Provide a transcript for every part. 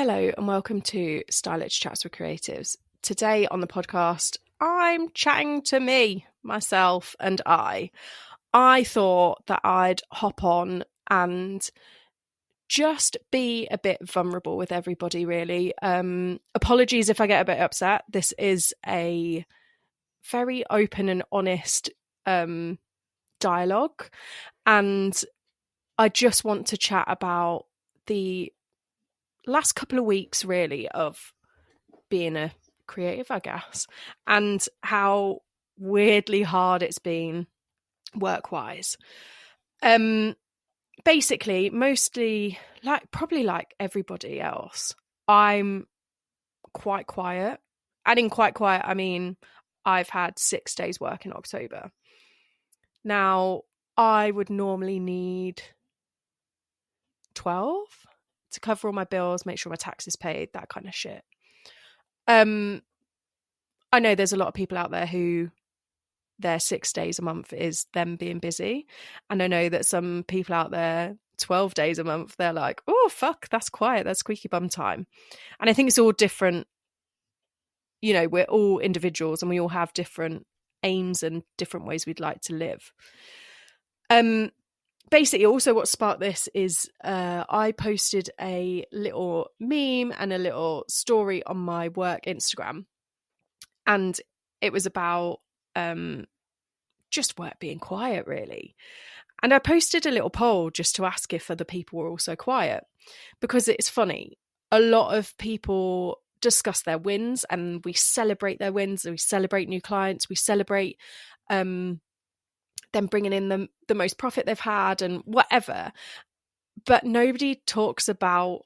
Hello and welcome to Stylish Chats with Creatives. Today on the podcast, I'm chatting to me, myself and I. I thought that I'd hop on and just be a bit vulnerable with everybody, really. Apologies if I get a bit upset. This is a very open and honest dialogue, and I just want to chat about the last couple of weeks, really, of being a creative, I guess, and how weirdly hard it's been work-wise. Basically, mostly, probably like everybody else, I'm quite quiet. And in quite quiet, I mean, I've had 6 days work in October. Now, I would normally need 12 to cover all my bills, make sure my tax is paid, that kind of shit. I know there's a lot of people out there who their 6 days a month is them being busy. And I know that some people out there, 12 days a month, they're like, oh, fuck, that's quiet, that's squeaky bum time. And I think it's all different. You know, we're all individuals and we all have different aims and different ways we'd like to live. Basically, also what sparked this is I posted a little meme and a little story on my work Instagram. And it was about just work being quiet, really. And I posted a little poll just to ask if other people were also quiet, because it's funny. A lot of people discuss their wins and we celebrate their wins, and we celebrate new clients, we celebrate them bringing in the most profit they've had and whatever. But nobody talks about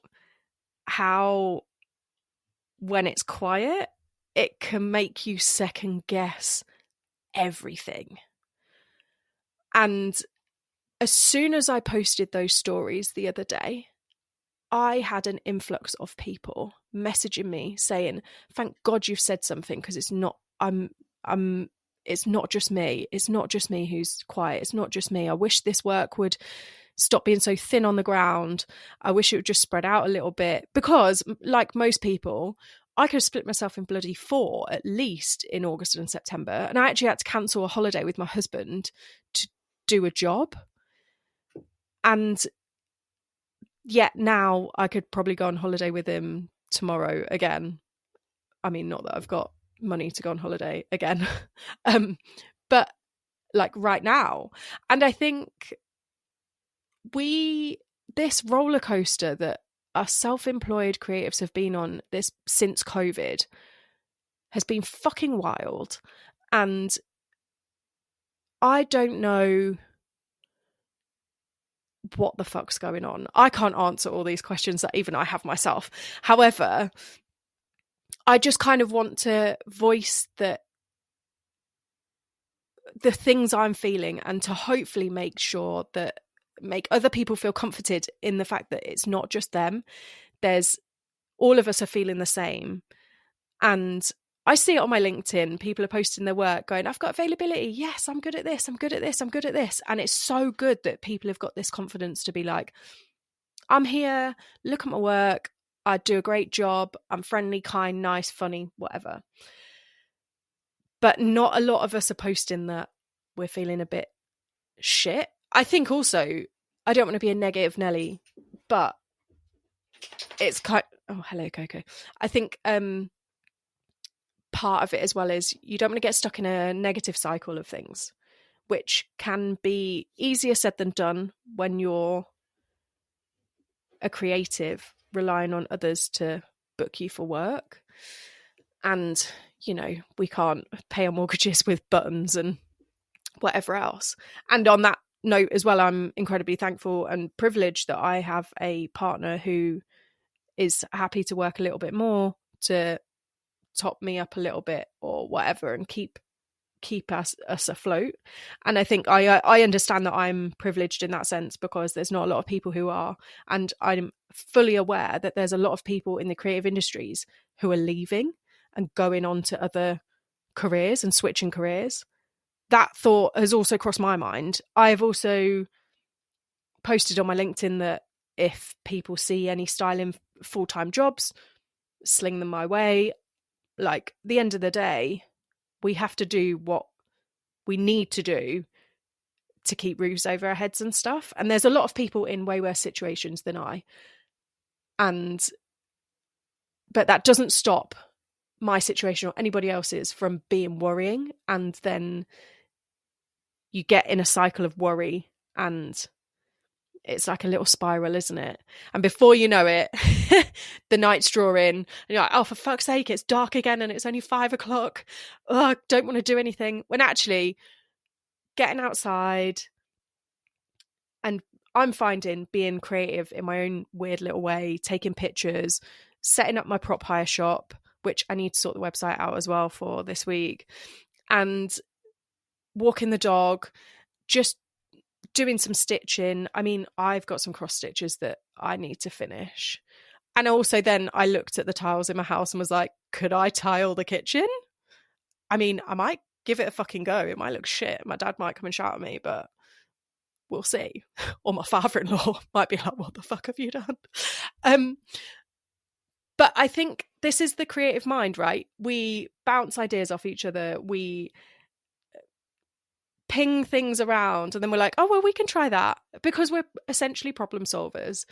how when it's quiet, it can make you second guess everything. And as soon as I posted those stories the other day, I had an influx of people messaging me saying, thank God you've said something, because it's not it's not just me. It's not just me who's quiet. It's not just me. I wish this work would stop being so thin on the ground. I wish it would just spread out a little bit, because like most people, I could have split myself in bloody 4 at least in August and September. And I actually had to cancel a holiday with my husband to do a job. And yet now I could probably go on holiday with him tomorrow again. I mean, not that I've got money to go on holiday again, but like right now. And I think this roller coaster that us self-employed creatives have been on this since COVID has been fucking wild. And I don't know what the fuck's going on. I can't answer all these questions that even I have myself. However, I just kind of want to voice the things I'm feeling, and to hopefully make other people feel comforted in the fact that it's not just them. All of us are feeling the same. And I see it on my LinkedIn. People are posting their work going, I've got availability. Yes, I'm good at this. I'm good at this. I'm good at this. And it's so good that people have got this confidence to be like, I'm here, look at my work. I do a great job. I'm friendly, kind, nice, funny, whatever. But not a lot of us are posting that we're feeling a bit shit. I think also, I don't want to be a negative Nelly, but it's oh, hello, Coco. I think part of it as well is you don't want to get stuck in a negative cycle of things, which can be easier said than done when you're a creative relying on others to book you for work. And, you know, we can't pay our mortgages with buttons and whatever else. And on that note as well, I'm incredibly thankful and privileged that I have a partner who is happy to work a little bit more to top me up a little bit or whatever and keep us afloat. And I think I understand that I'm privileged in that sense, because there's not a lot of people who are, and I'm fully aware that there's a lot of people in the creative industries who are leaving and going on to other careers and switching careers. That thought has also crossed my mind. I've also posted on my LinkedIn that if people see any styling full-time jobs, sling them my way. Like, the end of the day, we have to do what we need to do to keep roofs over our heads and stuff. And there's a lot of people in way worse situations than I. But that doesn't stop my situation or anybody else's from being worrying. And then you get in a cycle of worry, and it's like a little spiral, isn't it? And before you know it, the night's drawing, and you're like, oh, for fuck's sake, it's dark again and it's only 5 o'clock. Oh, I don't want to do anything. When actually getting outside, and I'm finding being creative in my own weird little way, taking pictures, setting up my prop hire shop, which I need to sort the website out as well for this week, and walking the dog, just doing some stitching. I mean, I've got some cross stitches that I need to finish. And also then I looked at the tiles in my house and was like, could I tile the kitchen? I mean, I might give it a fucking go. It might look shit. My dad might come and shout at me, but we'll see. Or my father-in-law might be like, what the fuck have you done? But I think this is the creative mind, right? We bounce ideas off each other. We ping things around, and then we're like, oh, well, we can try that, because we're essentially problem solvers.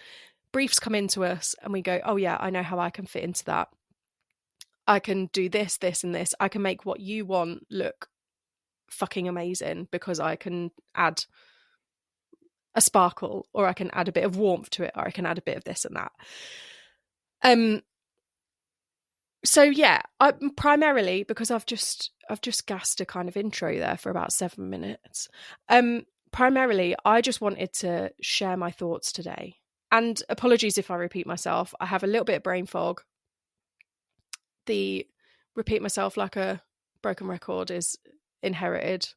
Briefs come into us and we go, oh yeah, I know how I can fit into that. I can do this, this, and this. I can make what you want look fucking amazing because I can add a sparkle, or I can add a bit of warmth to it, or I can add a bit of this and that. So yeah, I primarily, because I've just gassed a kind of intro there for about 7 minutes. Primarily, I just wanted to share my thoughts today. And apologies if I repeat myself. I have a little bit of brain fog. The repeat myself like a broken record is inherited.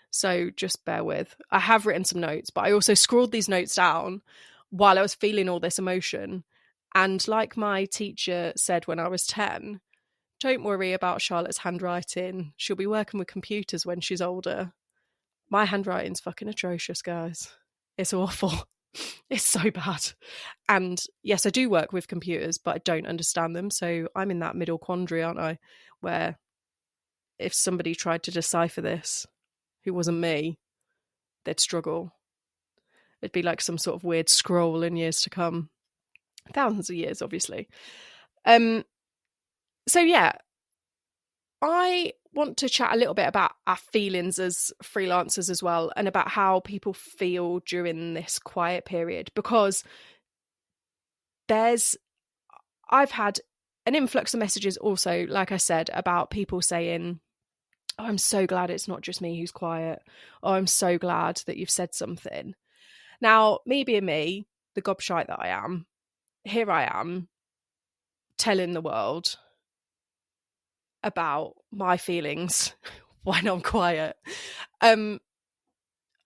So just bear with. I have written some notes, but I also scrawled these notes down while I was feeling all this emotion. And like my teacher said when I was 10, don't worry about Charlotte's handwriting. She'll be working with computers when she's older. My handwriting's fucking atrocious, guys. It's awful. It's so bad. And yes, I do work with computers, but I don't understand them. So I'm in that middle quandary, aren't I? Where if somebody tried to decipher this, who wasn't me, they'd struggle. It'd be like some sort of weird scroll in years to come. Thousands of years, obviously. So yeah, I want to chat a little bit about our feelings as freelancers as well, and about how people feel during this quiet period, because I've had an influx of messages also, like I said, about people saying, oh, I'm so glad it's not just me who's quiet. Oh, I'm so glad that you've said something. Now, me being me, the gobshite that I am, here I am telling the world about my feelings when I'm quiet. I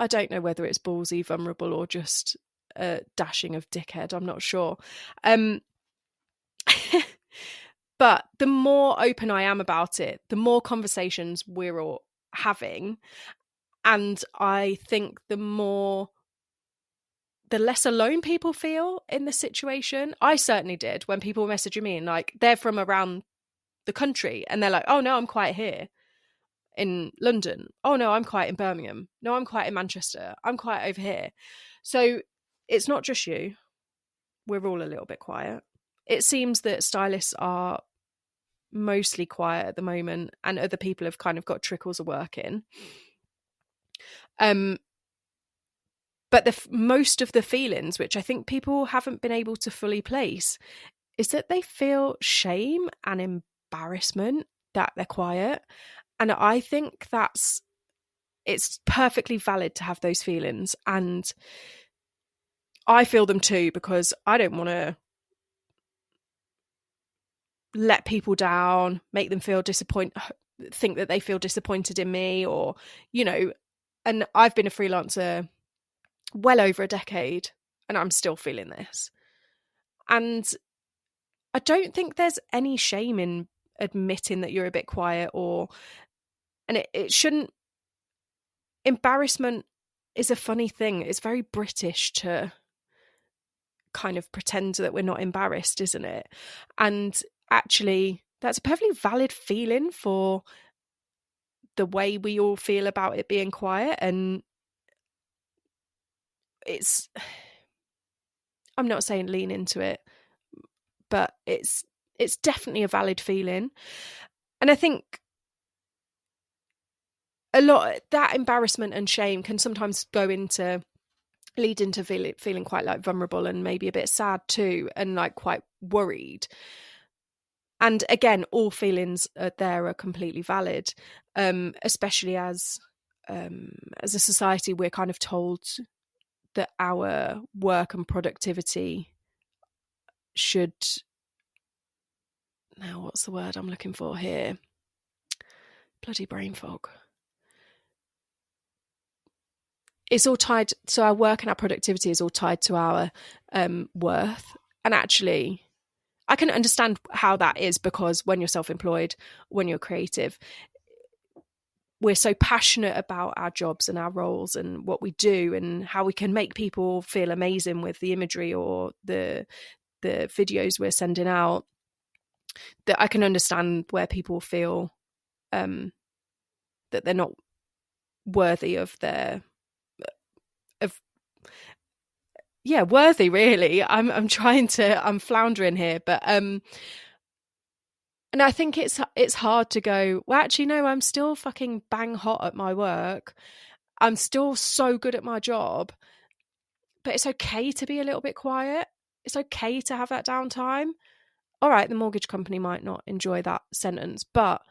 don't know whether it's ballsy, vulnerable, or just a dashing of dickhead. I'm not sure. But the more open I am about it, the more conversations we're all having. And I think the less alone people feel in the situation. I certainly did when people were messaging me and like they're from around the country and they're like, oh no, I'm quiet here in London. Oh no, I'm quiet in Birmingham. No, I'm quiet in Manchester. I'm quiet over here. So it's not just you. We're all a little bit quiet. It seems that stylists are mostly quiet at the moment, and other people have kind of got trickles of work in. But most of the feelings, which I think people haven't been able to fully place, is that they feel shame and embarrassment that they're quiet. And I think it's perfectly valid to have those feelings. And I feel them too, because I don't want to let people down, make them feel think that they feel disappointed in me, or, you know, and I've been a freelancer well over a decade and I'm still feeling this. And I don't think there's any shame in admitting that you're a bit quiet, and it shouldn't. Embarrassment is a funny thing. It's very British to kind of pretend that we're not embarrassed, isn't it? And actually, that's a perfectly valid feeling for the way we all feel about it being quiet. And I'm not saying lean into it, but it's definitely a valid feeling. And I think a lot that embarrassment and shame can sometimes lead into feeling quite like vulnerable and maybe a bit sad too, and like quite worried. And again, all feelings there are completely valid, especially as a society, we're kind of told that our work and productivity should, now what's the word I'm looking for here? Bloody brain fog. It's all tied, so our work and our productivity is all tied to our worth. And actually, I can understand how that is, because when you're self-employed, when you're creative, we're so passionate about our jobs and our roles and what we do and how we can make people feel amazing with the imagery or the videos we're sending out, that I can understand where people feel that they're not worthy of worthy, really. I'm floundering here, but and I think it's hard to go, well, actually no, I'm still fucking bang hot at my work, I'm still so good at my job, but it's okay to be a little bit quiet, it's okay to have that downtime. All right, the mortgage company might not enjoy that sentence, but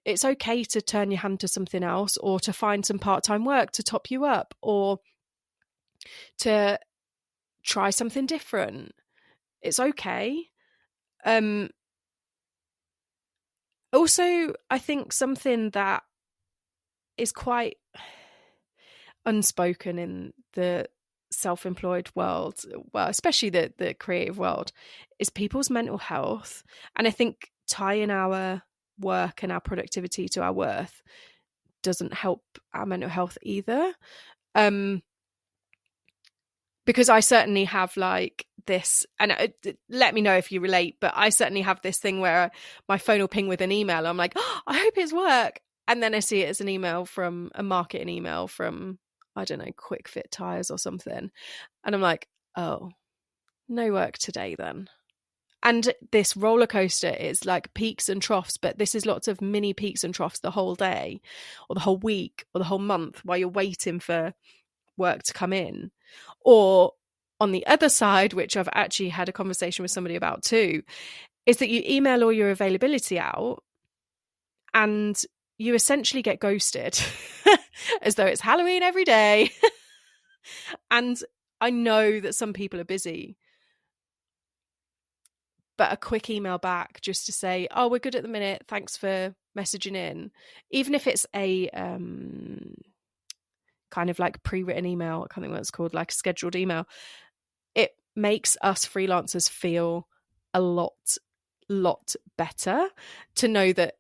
it's okay to turn your hand to something else, or to find some part-time work to top you up, or to try something different. It's okay. Also, I think something that is quite unspoken in the self-employed world, well, especially the creative world, is people's mental health. And I think tying our work and our productivity to our worth doesn't help our mental health either. Because I certainly have like this, and let me know if you relate, but I certainly have this thing where my phone will ping with an email. I'm like, oh, I hope it's work. And then I see it as an email from a marketing email from, I don't know, Quick Fit Tires or something. And I'm like, oh, no work today then. And this roller coaster is like peaks and troughs, but this is lots of mini peaks and troughs the whole day or the whole week or the whole month while you're waiting for work to come in. Or on the other side, which I've actually had a conversation with somebody about too, is that you email all your availability out and you essentially get ghosted as though it's Halloween every day. And I know that some people are busy, but a quick email back just to say, oh, we're good at the minute, thanks for messaging in, even if it's a kind of like pre-written email, I can't think what it's called, like a scheduled email, it makes us freelancers feel a lot better to know that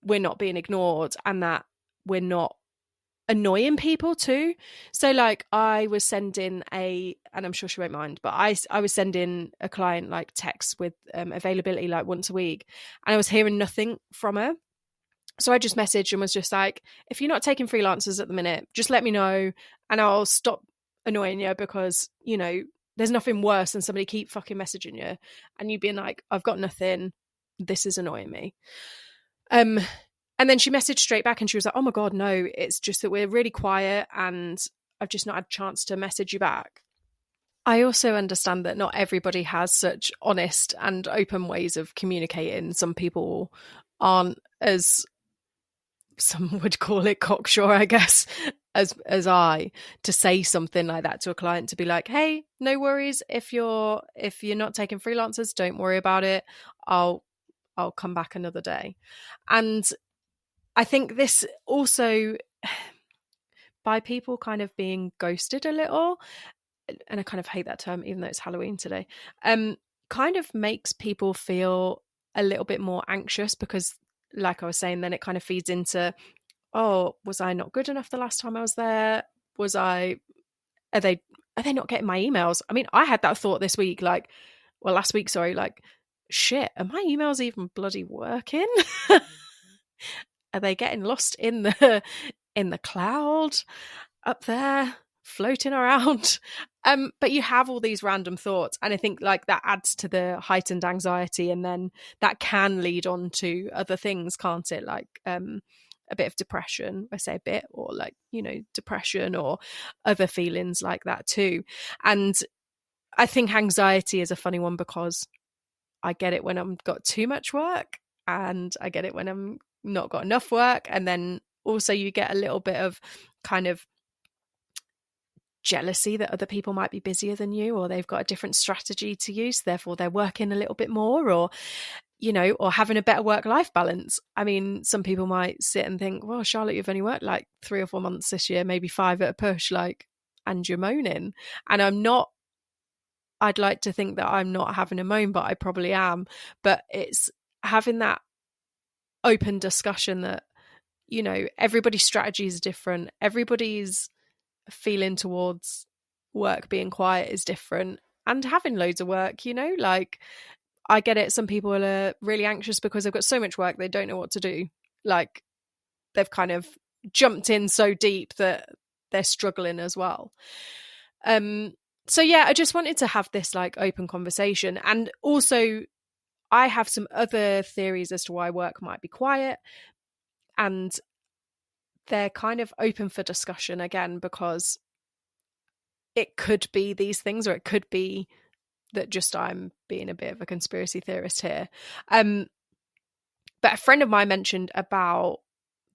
we're not being ignored, and that we're not annoying people too. So like I was sending and I'm sure she won't mind, but I was sending a client like texts with availability like once a week, and I was hearing nothing from her. So I just messaged and was just like, if you're not taking freelancers at the minute, just let me know and I'll stop annoying you, because, you know, there's nothing worse than somebody keep fucking messaging you and you being like, I've got nothing, this is annoying me. And then she messaged straight back and she was like, oh my God, no, it's just that we're really quiet and I've just not had a chance to message you back. I also understand that not everybody has such honest and open ways of communicating. Some people aren't as, some would call it cocksure, I guess, as I, to say something like that to a client, to be like, hey, no worries, if you're not taking freelancers, don't worry about it, I'll come back another day. And I think this also, by people kind of being ghosted a little, and I kind of hate that term even though it's Halloween today, kind of makes people feel a little bit more anxious, because like I was saying, then it kind of feeds into, oh, was I not good enough the last time I was there? Are they are they not getting my emails? I mean, I had that thought this week, like, well, last week, sorry, like, shit, are my emails even bloody working? Are they getting lost in the cloud up there, floating around? But you have all these random thoughts, and I think like that adds to the heightened anxiety, and then that can lead on to other things, can't it? Like a bit of depression. I say a bit, or like, you know, depression or other feelings like that too. And I think anxiety is a funny one because I get it when I've got too much work, and I get it when I'm not got enough work. And then also you get a little bit of kind of jealousy that other people might be busier than you, or they've got a different strategy to use, therefore they're working a little bit more, or, you know, or having a better work-life balance. I mean, some people might sit and think, well, Charlotte, you've only worked like 3 or 4 months this year, maybe 5 at a push, like, and you're moaning. And I'd like to think that I'm not having a moan, but I probably am. But it's having that open discussion that, you know, everybody's strategy is different. Everybody's feeling towards work being quiet is different, and having loads of work, you know, like, I get it. Some people are really anxious because they've got so much work, they don't know what to do. Like, they've kind of jumped in so deep that they're struggling as well. So yeah, I just wanted to have this like open conversation. And also I have some other theories as to why work might be quiet, and they're kind of open for discussion again, because it could be these things, or it could be that just I'm being a bit of a conspiracy theorist here. But a friend of mine mentioned about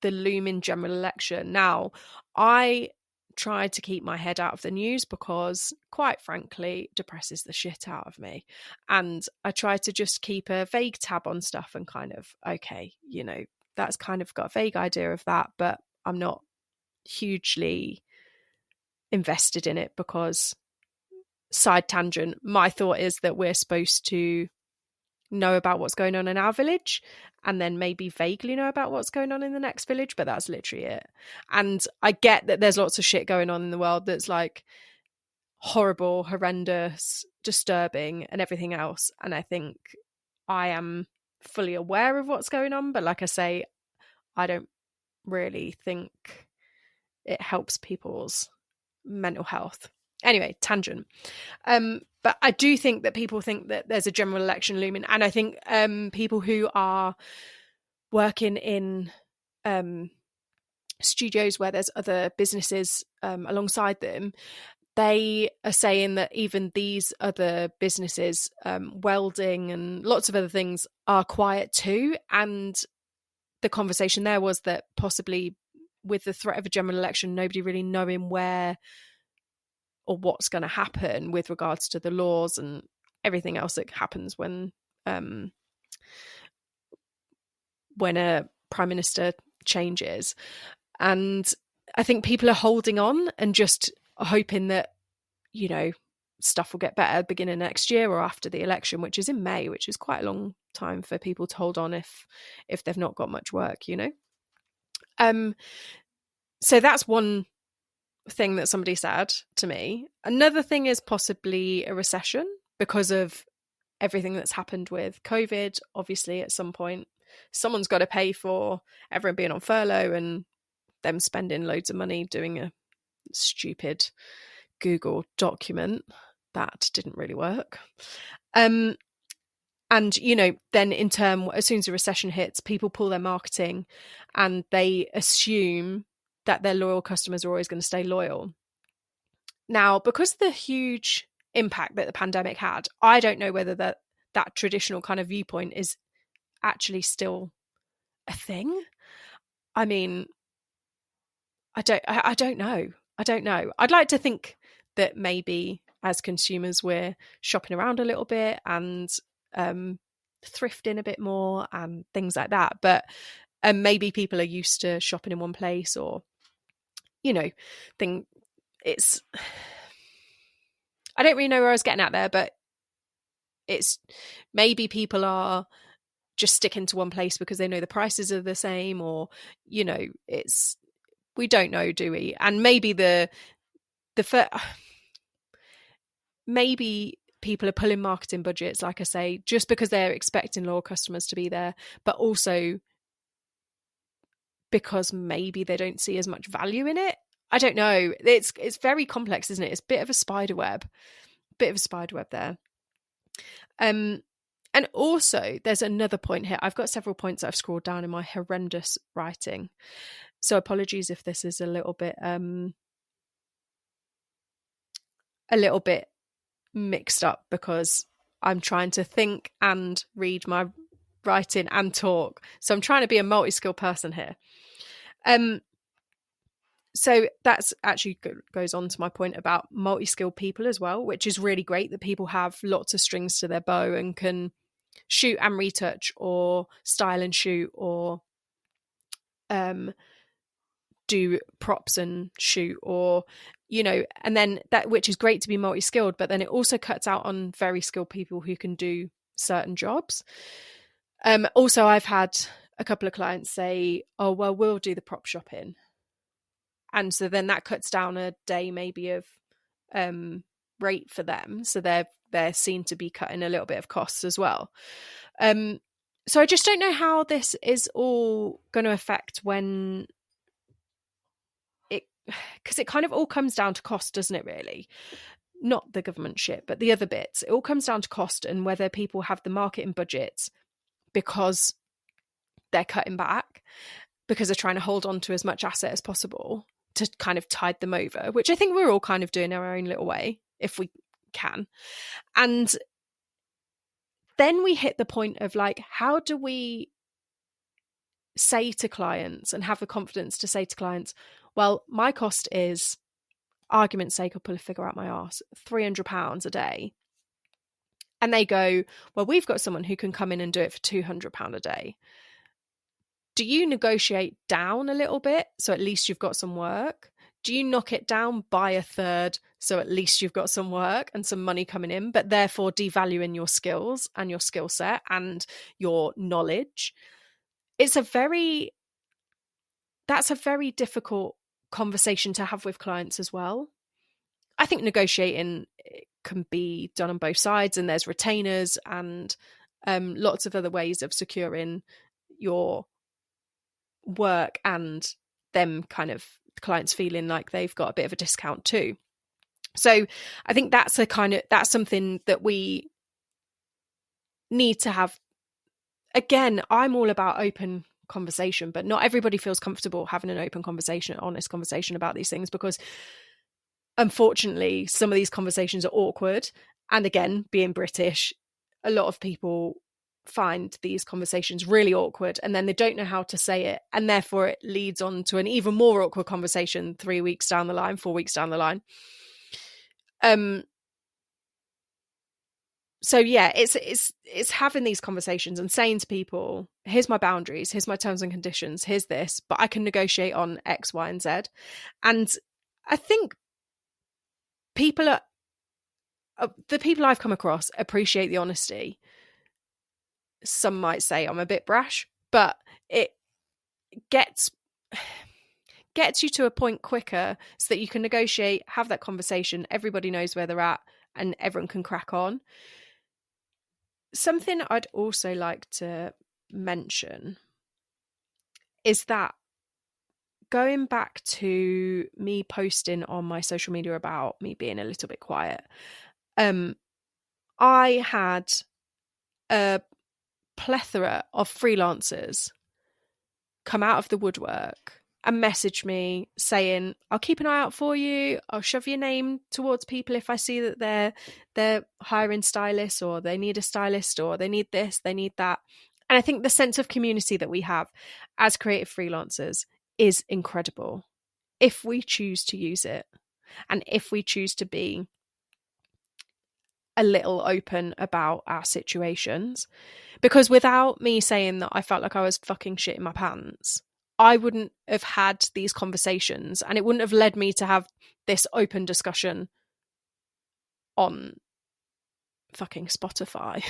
the looming general election. Now, I try to keep my head out of the news because, quite frankly, it depresses the shit out of me. And I try to just keep a vague tab on stuff and kind of, okay, you know, that's kind of got a vague idea of that, but I'm not hugely invested in it because, side tangent, my thought is that we're supposed to know about what's going on in our village and then maybe vaguely know about what's going on in the next village, but that's literally it. And I get that there's lots of shit going on in the world that's like horrible, horrendous, disturbing and everything else, and I think I am fully aware of what's going on, but like I say, I don't really think it helps people's mental health. Anyway, tangent. But I do think that people think that there's a general election looming, and I think people who are working in studios where there's other businesses alongside them, they are saying that even these other businesses, welding and lots of other things, are quiet too. And the conversation there was that possibly with the threat of a general election, nobody really knowing where or what's going to happen with regards to the laws and everything else that happens when a prime minister changes. And I think people are holding on and just hoping that, you know, stuff will get better beginning next year or after the election, which is in May, which is quite a long time for people to hold on if they've not got much work, you know. So that's one thing that somebody said to me. Another thing is possibly a recession because of everything that's happened with COVID. Obviously, at some point, someone's got to pay for everyone being on furlough and them spending loads of money doing a stupid Google document that didn't really work. And, you know, then in turn, as soon as a recession hits, people pull their marketing and they assume that their loyal customers are always going to stay loyal. Now, because of the huge impact that the pandemic had, I don't know whether that traditional kind of viewpoint is actually still a thing. I mean, I don't know. I'd like to think that maybe as consumers we're shopping around a little bit and thrifting a bit more and things like that. But maybe people are used to shopping in one place, or, you know, it's, I don't really know where I was getting at there, but it's maybe people are just sticking to one place because they know the prices are the same, or, you know, we don't know, do we? And maybe the maybe people are pulling marketing budgets, like I say, just because they're expecting loyal customers to be there, but also because maybe they don't see as much value in it. I don't know. It's very complex, isn't it? It's a bit of a spider web there. And also there's another point here. I've got several points that I've scrolled down in my horrendous writing. So apologies if this is a little bit mixed up, because I'm trying to think and read my writing and talk. So I'm trying to be a multi-skilled person here. So that's actually goes on to my point about multi-skilled people as well, which is really great that people have lots of strings to their bow and can shoot and retouch, or style and shoot, or do props and shoot, or, you know, and then that, which is great to be multi-skilled, but then it also cuts out on very skilled people who can do certain jobs. Also, I've had a couple of clients say, oh, well, we'll do the prop shopping. And so then that cuts down a day maybe of rate for them. So they're seen to be cutting a little bit of costs as well. So I just don't know how this is all going to affect when because it kind of all comes down to cost, doesn't it, really? Not the government shit, but the other bits. It all comes down to cost and whether people have the marketing budgets because they're cutting back, because they're trying to hold on to as much asset as possible to kind of tide them over, which I think we're all kind of doing our own little way, if we can. And then we hit the point of like, how do we say to clients and have the confidence to say to clients, well, my cost is, argument's sake, I'll pull a figure out my arse, £300 a day. And they go, well, we've got someone who can come in and do it for £200 a day. Do you negotiate down a little bit so at least you've got some work? Do you knock it down by a third so at least you've got some work and some money coming in, but therefore devaluing your skills and your skill set and your knowledge? That's a very difficult conversation to have with clients as well. I think negotiating can be done on both sides, and there's retainers and lots of other ways of securing your work and them kind of clients feeling like they've got a bit of a discount too. So I think that's something that we need to have. Again, I'm all about open conversation, but not everybody feels comfortable having an open conversation, honest conversation about these things, because unfortunately some of these conversations are awkward. And again, being British, a lot of people find these conversations really awkward, and then they don't know how to say it, and therefore it leads on to an even more awkward conversation 3 weeks down the line, 4 weeks down the line. So yeah, it's having these conversations and saying to people, here's my boundaries, here's my terms and conditions, here's this, but I can negotiate on X, Y, and Z. And I think the people I've come across appreciate the honesty. Some might say I'm a bit brash, but it gets you to a point quicker so that you can negotiate, have that conversation, everybody knows where they're at, and everyone can crack on. Something I'd also like to mention is that, going back to me posting on my social media about me being a little bit quiet, I had a plethora of freelancers come out of the woodwork and message me saying, I'll keep an eye out for you, I'll shove your name towards people if I see that they're hiring stylists, or they need a stylist, or they need this, they need that. And I think the sense of community that we have as creative freelancers is incredible if we choose to use it, and if we choose to be a little open about our situations. Because without me saying that I felt like I was fucking shit in my pants, I wouldn't have had these conversations, and it wouldn't have led me to have this open discussion on fucking Spotify.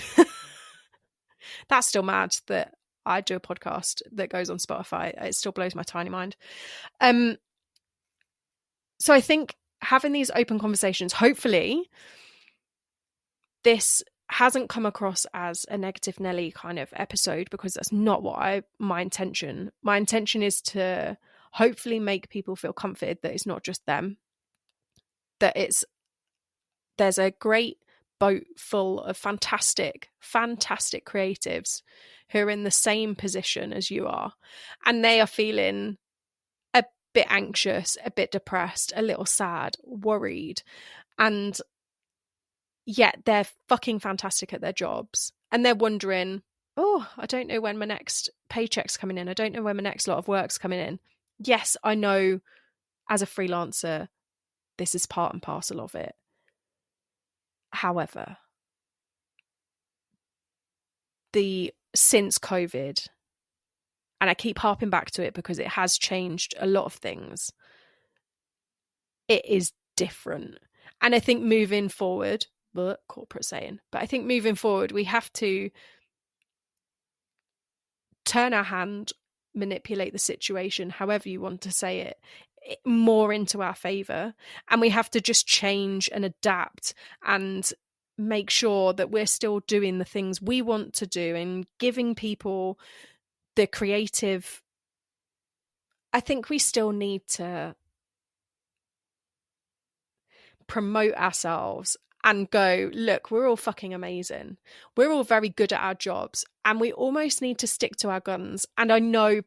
That's still mad that I do a podcast that goes on Spotify. It still blows my tiny mind. So I think having these open conversations, hopefully this hasn't come across as a negative Nelly kind of episode, because that's not what my intention. My intention is to hopefully make people feel comforted that it's not just them, that there's a great boat full of fantastic creatives who are in the same position as you are, and they are feeling a bit anxious, a bit depressed, a little sad, worried, and yet they're fucking fantastic at their jobs, and they're wondering, oh, I don't know when my next paycheck's coming in, I don't know when my next lot of work's coming in. Yes, I know as a freelancer this is part and parcel of it. However, since COVID, and I keep harping back to it because it has changed a lot of things, it is different. And I think moving forward, but corporate saying, but I think moving forward, we have to turn our hand, manipulate the situation, however you want to say it, more into our favor. And we have to just change and adapt and make sure that we're still doing the things we want to do and giving people the creative. I think we still need to promote ourselves and go, look, we're all fucking amazing. We're all very good at our jobs, and we almost need to stick to our guns. And I know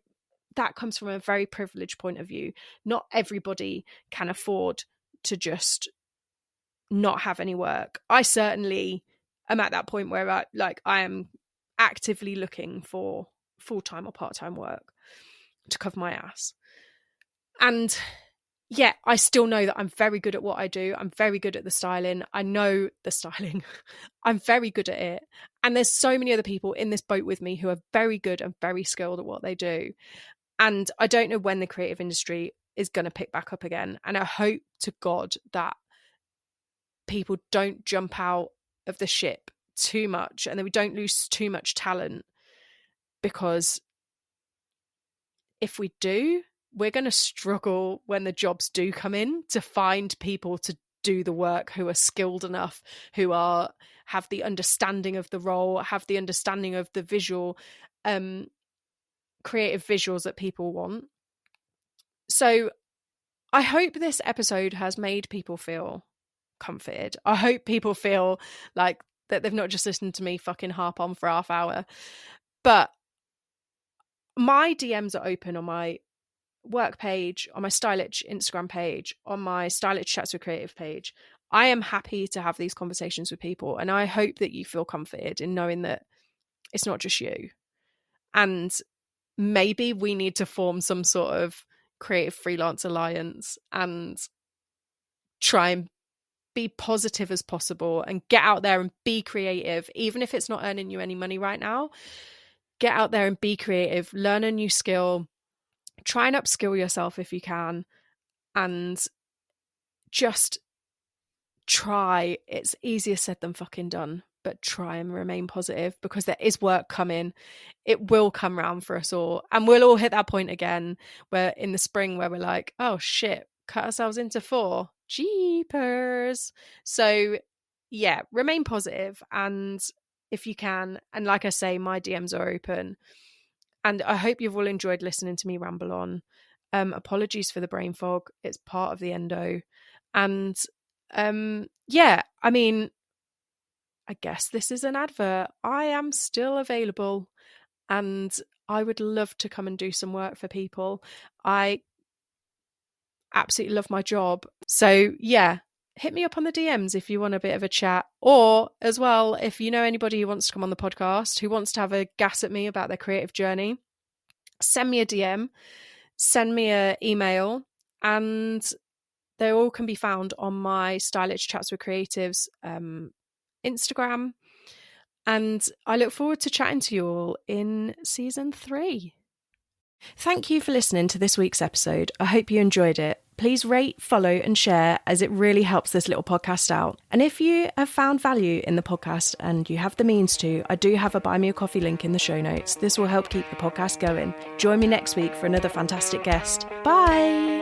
that comes from a very privileged point of view. Not everybody can afford to just not have any work. I certainly am at that point where I am actively looking for full-time or part-time work to cover my ass. And yeah, I still know that I'm very good at what I do. I'm very good at the styling. I know the styling. I'm very good at it. And there's so many other people in this boat with me who are very good and very skilled at what they do. And I don't know when the creative industry is going to pick back up again. And I hope to God that people don't jump out of the ship too much and that we don't lose too much talent, because if we do, we're going to struggle when the jobs do come in to find people to do the work who are skilled enough, who have the understanding of the role, have the understanding of the visual, creative visuals that people want. So I hope this episode has made people feel comforted. I hope people feel like that they've not just listened to me fucking harp on for half hour. But my DMs are open on my work page, on my Stylich Instagram page, on my Stylich Chats with Creative page. I am happy to have these conversations with people, and I hope that you feel comforted in knowing that it's not just you. And maybe we need to form some sort of creative freelance alliance and try and be positive as possible and get out there and be creative, even if it's not earning you any money right now. Get out there and be creative, learn a new skill, try and upskill yourself if you can, and just try. It's easier said than fucking done, but try and remain positive, because there is work coming. It will come round for us all, and we'll all hit that point again where in the spring where we're like, oh shit, cut ourselves into 4, jeepers. So yeah, remain positive, and if you can, and like I say, my DMs are open, and I hope you've all enjoyed listening to me ramble on. Apologies for the brain fog, it's part of the endo. And yeah, I mean, I guess this is an advert. I am still available, and I would love to come and do some work for people. I absolutely love my job. So yeah, hit me up on the DMs if you want a bit of a chat, or as well, if you know anybody who wants to come on the podcast, who wants to have a gas at me about their creative journey, send me a DM, send me an email, and they all can be found on my Stylich Chats with Creatives Instagram. And I look forward to chatting to you all in season 3. Thank you for listening to this week's episode. I hope you enjoyed it. Please rate, follow and share, as it really helps this little podcast out. And if you have found value in the podcast and you have the means to, I do have a Buy Me a Coffee link in the show notes. This will help keep the podcast going. Join me next week for another fantastic guest. Bye!